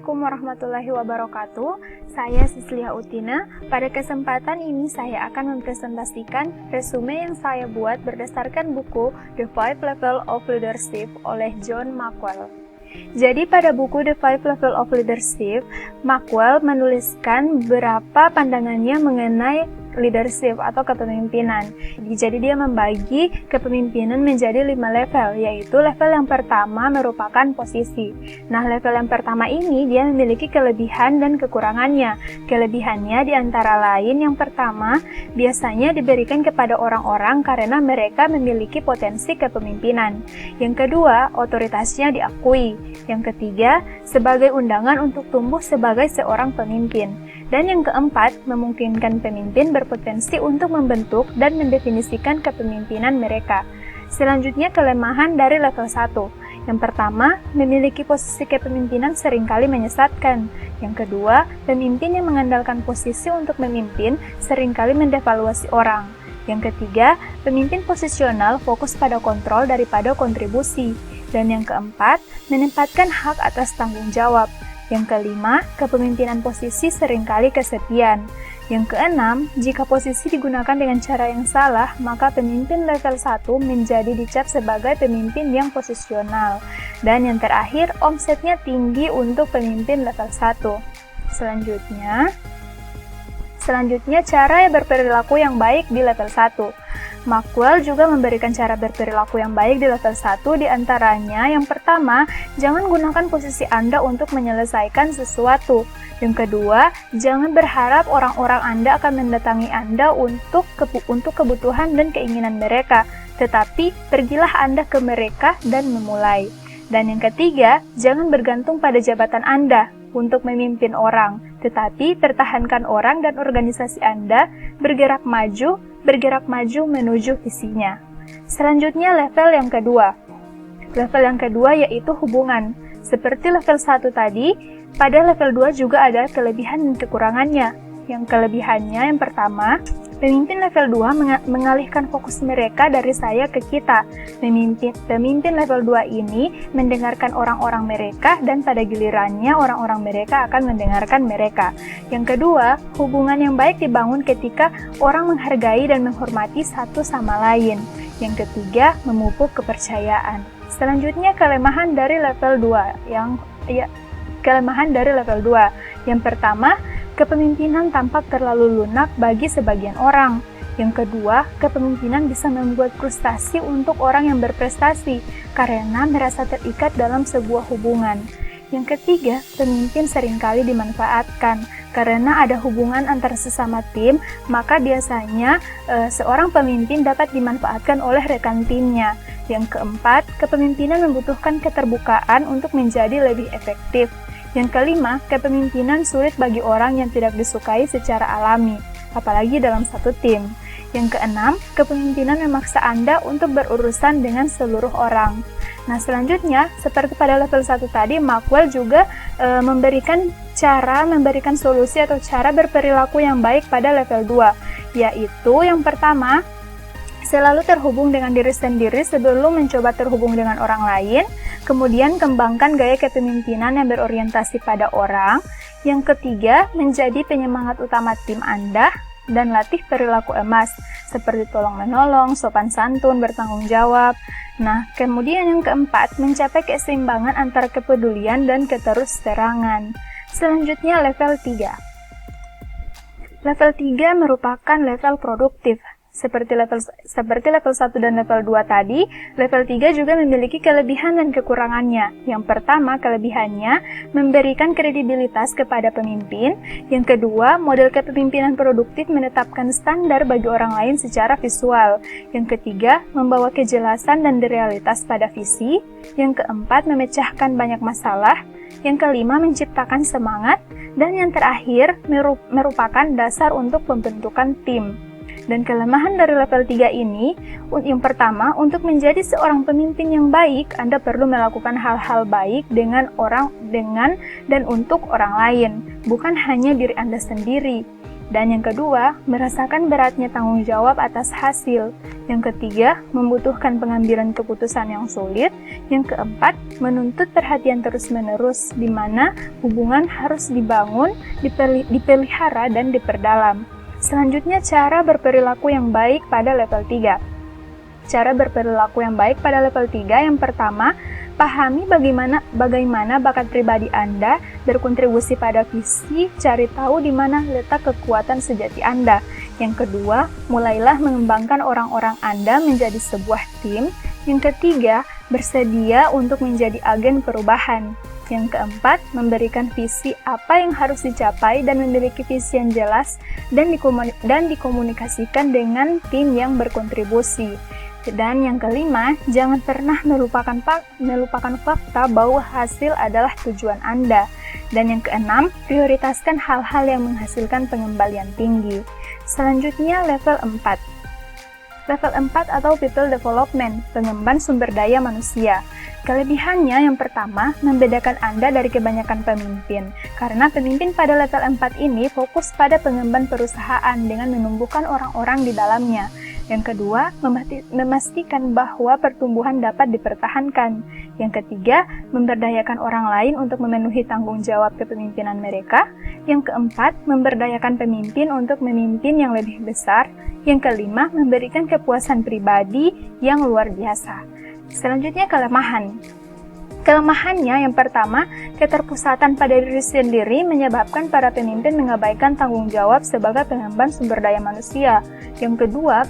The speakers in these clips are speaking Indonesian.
Assalamualaikum warahmatullahi wabarakatuh. Saya Sisliha Utina. Pada kesempatan ini saya akan mempresentasikan resume yang saya buat berdasarkan buku The 5 Level of Leadership oleh John Maxwell. Jadi pada buku The 5 Level of Leadership, Maxwell menuliskan beberapa pandangannya mengenai leadership atau kepemimpinan. Jadi dia membagi kepemimpinan menjadi 5 level, yaitu level yang pertama merupakan posisi. Nah, level yang pertama ini dia memiliki kelebihan dan kekurangannya. Kelebihannya diantara lain yang pertama, biasanya diberikan kepada orang-orang karena mereka memiliki potensi kepemimpinan. Yang kedua, otoritasnya diakui. Yang ketiga, sebagai undangan untuk tumbuh sebagai seorang pemimpin. Dan yang keempat, memungkinkan pemimpin berpotensi untuk membentuk dan mendefinisikan kepemimpinan mereka. Selanjutnya, kelemahan dari level 1. Yang pertama, memiliki posisi kepemimpinan seringkali menyesatkan. Yang kedua, pemimpin yang mengandalkan posisi untuk memimpin seringkali mendevaluasi orang. Yang ketiga, pemimpin posisional fokus pada kontrol daripada kontribusi. Dan yang keempat, menempatkan hak atas tanggung jawab. Yang kelima, kepemimpinan posisi seringkali kesepian. Yang keenam, jika posisi digunakan dengan cara yang salah, maka pemimpin level 1 menjadi dicap sebagai pemimpin yang posisional. Dan yang terakhir, omsetnya tinggi untuk pemimpin level 1. Selanjutnya, cara berperilaku yang baik di level 1. Maxwell juga memberikan cara berperilaku yang baik di level 1, diantaranya yang pertama, jangan gunakan posisi Anda untuk menyelesaikan sesuatu. Yang kedua, jangan berharap orang-orang Anda akan mendatangi Anda untuk kebutuhan dan keinginan mereka, tetapi pergilah Anda ke mereka dan memulai. Dan yang ketiga, jangan bergantung pada jabatan Anda untuk memimpin orang, tetapi pertahankan orang dan organisasi Anda bergerak maju menuju visinya. Selanjutnya level yang kedua. Level yang kedua yaitu hubungan. Seperti level 1 tadi, pada level 2 juga ada kelebihan dan kekurangannya. Yang kelebihannya yang pertama, pemimpin level 2 mengalihkan fokus mereka dari saya ke kita. Pemimpin level 2 ini mendengarkan orang-orang mereka dan pada gilirannya orang-orang mereka akan mendengarkan mereka. Yang kedua, hubungan yang baik dibangun ketika orang menghargai dan menghormati satu sama lain. Yang ketiga, memupuk kepercayaan. Selanjutnya, kelemahan dari level 2. Yang pertama, kepemimpinan tampak terlalu lunak bagi sebagian orang. Yang kedua, kepemimpinan bisa membuat frustasi untuk orang yang berprestasi karena merasa terikat dalam sebuah hubungan. Yang ketiga, pemimpin seringkali dimanfaatkan. Karena ada hubungan antara sesama tim, maka biasanya seorang pemimpin dapat dimanfaatkan oleh rekan timnya. Yang keempat, kepemimpinan membutuhkan keterbukaan untuk menjadi lebih efektif. Yang kelima, kepemimpinan sulit bagi orang yang tidak disukai secara alami, apalagi dalam satu tim. Yang keenam, kepemimpinan memaksa Anda untuk berurusan dengan seluruh orang. Nah, selanjutnya, seperti pada level 1 tadi, Maxwell juga memberikan solusi atau cara berperilaku yang baik pada level 2, yaitu yang pertama, selalu terhubung dengan diri sendiri sebelum mencoba terhubung dengan orang lain. Kemudian kembangkan gaya kepemimpinan yang berorientasi pada orang. Yang ketiga, menjadi penyemangat utama tim Anda dan latih perilaku emas seperti tolong-menolong, sopan santun, bertanggung jawab. Nah, kemudian yang keempat, mencapai keseimbangan antara kepedulian dan keterus-terangan. Selanjutnya level 3. Level 3 merupakan level produktif. Seperti level 1 dan level 2 tadi, level 3 juga memiliki kelebihan dan kekurangannya. Yang pertama, kelebihannya memberikan kredibilitas kepada pemimpin. Yang kedua, model kepemimpinan produktif menetapkan standar bagi orang lain secara visual. Yang ketiga, membawa kejelasan dan realitas pada visi. Yang keempat, memecahkan banyak masalah. Yang kelima, menciptakan semangat. Dan yang terakhir, merupakan dasar untuk pembentukan tim. Dan kelemahan dari level 3 ini, yang pertama, untuk menjadi seorang pemimpin yang baik, Anda perlu melakukan hal-hal baik dengan dan untuk orang lain, bukan hanya diri Anda sendiri. Dan yang kedua, merasakan beratnya tanggung jawab atas hasil. Yang ketiga, membutuhkan pengambilan keputusan yang sulit. Yang keempat, menuntut perhatian terus-menerus, di mana hubungan harus dibangun, dipelihara, dan diperdalam. Selanjutnya, cara berperilaku yang baik pada level 3. Cara berperilaku yang baik pada level 3 yang pertama, pahami bagaimana bakat pribadi Anda berkontribusi pada visi, cari tahu di mana letak kekuatan sejati Anda. Yang kedua, mulailah mengembangkan orang-orang Anda menjadi sebuah tim. Yang ketiga, bersedia untuk menjadi agen perubahan. Yang keempat, memberikan visi apa yang harus dicapai dan memiliki visi yang jelas dan dikomunikasikan dengan tim yang berkontribusi. Dan yang kelima, jangan pernah melupakan fakta bahwa hasil adalah tujuan Anda. Dan yang keenam, prioritaskan hal-hal yang menghasilkan pengembalian tinggi. Selanjutnya, level 4. Level 4 atau People Development, pengemban sumber daya manusia. Kelebihannya yang pertama, membedakan Anda dari kebanyakan pemimpin. Karena pemimpin pada level 4 ini fokus pada pengemban perusahaan dengan menumbuhkan orang-orang di dalamnya. Yang kedua, memastikan bahwa pertumbuhan dapat dipertahankan. Yang ketiga, memberdayakan orang lain untuk memenuhi tanggung jawab kepemimpinan mereka. Yang keempat, memberdayakan pemimpin untuk memimpin yang lebih besar. Yang kelima, memberikan kepuasan pribadi yang luar biasa. Selanjutnya, kelemahan. Kelemahannya yang pertama, keterpusatan pada diri sendiri menyebabkan para pemimpin mengabaikan tanggung jawab sebagai pengemban sumber daya manusia. Yang kedua,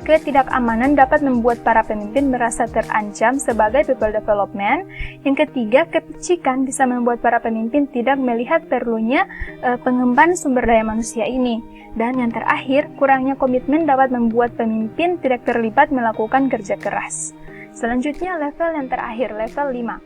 ketidakamanan dapat membuat para pemimpin merasa terancam sebagai people development. Yang ketiga, kepicikan bisa membuat para pemimpin tidak melihat perlunya pengemban sumber daya manusia ini. Dan yang terakhir, kurangnya komitmen dapat membuat pemimpin tidak terlibat melakukan kerja keras. Selanjutnya level yang terakhir, level 5.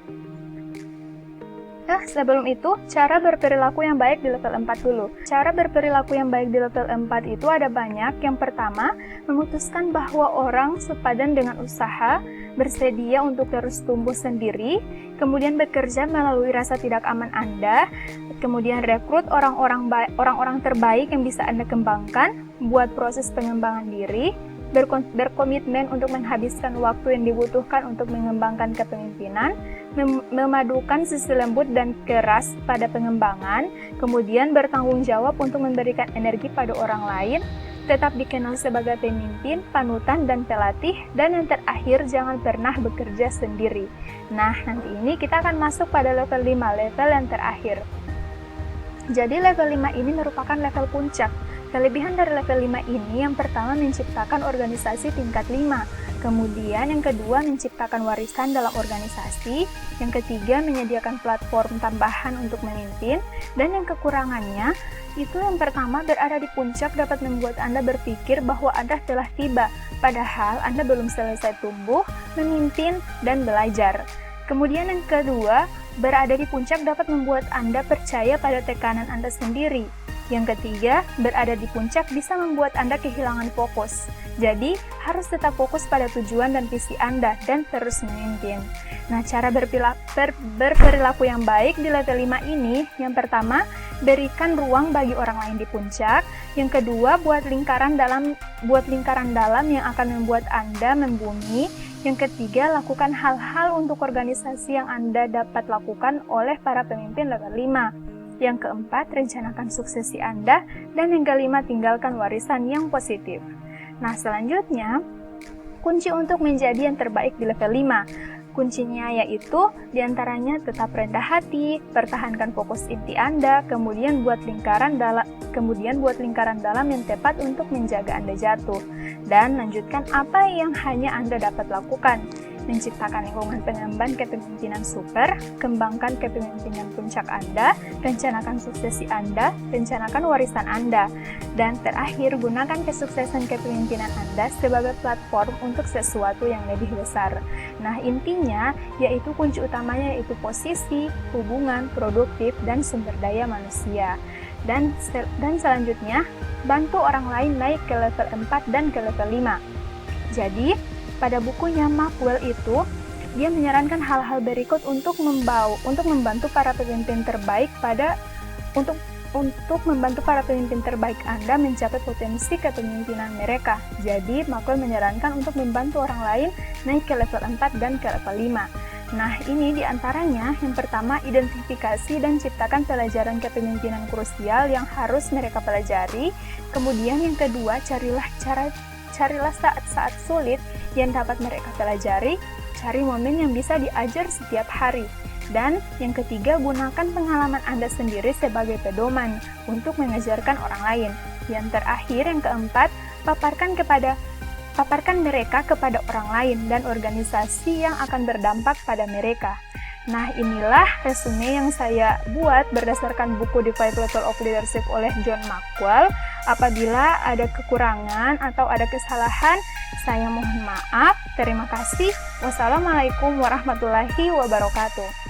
Nah, sebelum itu, cara berperilaku yang baik di level 4 dulu. Cara berperilaku yang baik di level 4 itu ada banyak. Yang pertama, memutuskan bahwa orang sepadan dengan usaha, bersedia untuk terus tumbuh sendiri, kemudian bekerja melalui rasa tidak aman Anda, kemudian rekrut orang-orang terbaik yang bisa Anda kembangkan, buat proses pengembangan diri, berkomitmen untuk menghabiskan waktu yang dibutuhkan untuk mengembangkan kepemimpinan, memadukan sisi lembut dan keras pada pengembangan, kemudian bertanggung jawab untuk memberikan energi pada orang lain, tetap dikenal sebagai pemimpin, panutan, dan pelatih, dan yang terakhir, jangan pernah bekerja sendiri. Nah, nanti ini kita akan masuk pada level 5, level yang terakhir. Jadi level 5 ini merupakan level puncak. Kelebihan dari level 5 ini yang pertama menciptakan organisasi tingkat 5, kemudian yang kedua menciptakan warisan dalam organisasi, yang ketiga menyediakan platform tambahan untuk memimpin, dan yang kekurangannya itu yang pertama berada di puncak dapat membuat Anda berpikir bahwa Anda telah tiba, padahal Anda belum selesai tumbuh, memimpin, dan belajar. Kemudian yang kedua, berada di puncak dapat membuat Anda percaya pada tekanan Anda sendiri. Yang ketiga, berada di puncak bisa membuat Anda kehilangan fokus. Jadi, harus tetap fokus pada tujuan dan visi Anda dan terus memimpin. Nah, cara berperilaku yang baik di level 5 ini, yang pertama, berikan ruang bagi orang lain di puncak. Yang kedua, buat lingkaran dalam yang akan membuat Anda membumi. Yang ketiga, lakukan hal-hal untuk organisasi yang Anda dapat lakukan oleh para pemimpin level 5. Yang keempat, rencanakan suksesi Anda. Dan yang kelima, tinggalkan warisan yang positif. Nah, selanjutnya, kunci untuk menjadi yang terbaik di level 5. Kuncinya yaitu diantaranya tetap rendah hati, pertahankan fokus inti Anda, kemudian buat lingkaran dalam yang tepat untuk menjaga Anda jatuh. Dan lanjutkan apa yang hanya Anda dapat lakukan. Menciptakan lingkungan pengemban kepemimpinan super, kembangkan kepemimpinan puncak Anda, rencanakan suksesi Anda, rencanakan warisan Anda, dan terakhir gunakan kesuksesan kepemimpinan Anda sebagai platform untuk sesuatu yang lebih besar. Nah, intinya yaitu kunci utamanya yaitu posisi, hubungan, produktif, dan sumber daya manusia. Dan selanjutnya, bantu orang lain naik ke level 4 dan ke level 5. Jadi, pada bukunya Maxwell itu, dia menyarankan hal-hal berikut untuk membantu para pemimpin terbaik untuk membantu para pemimpin terbaik Anda mencapai potensi kepemimpinan mereka. Jadi, Maxwell menyarankan untuk membantu orang lain naik ke level 4 dan ke level 5. Nah, ini diantaranya, yang pertama, identifikasi dan ciptakan pelajaran kepemimpinan krusial yang harus mereka pelajari. Kemudian yang kedua, carilah saat-saat sulit yang dapat mereka pelajari, cari momen yang bisa diajar setiap hari. Dan yang ketiga, gunakan pengalaman Anda sendiri sebagai pedoman untuk mengajarkan orang lain. Yang terakhir, yang keempat, paparkan mereka kepada orang lain dan organisasi yang akan berdampak pada mereka. Nah, inilah resume yang saya buat berdasarkan buku The 5 Level of Leadership oleh John Maxwell. Apabila ada kekurangan atau ada kesalahan, saya mohon maaf. Terima kasih. Wassalamualaikum warahmatullahi wabarakatuh.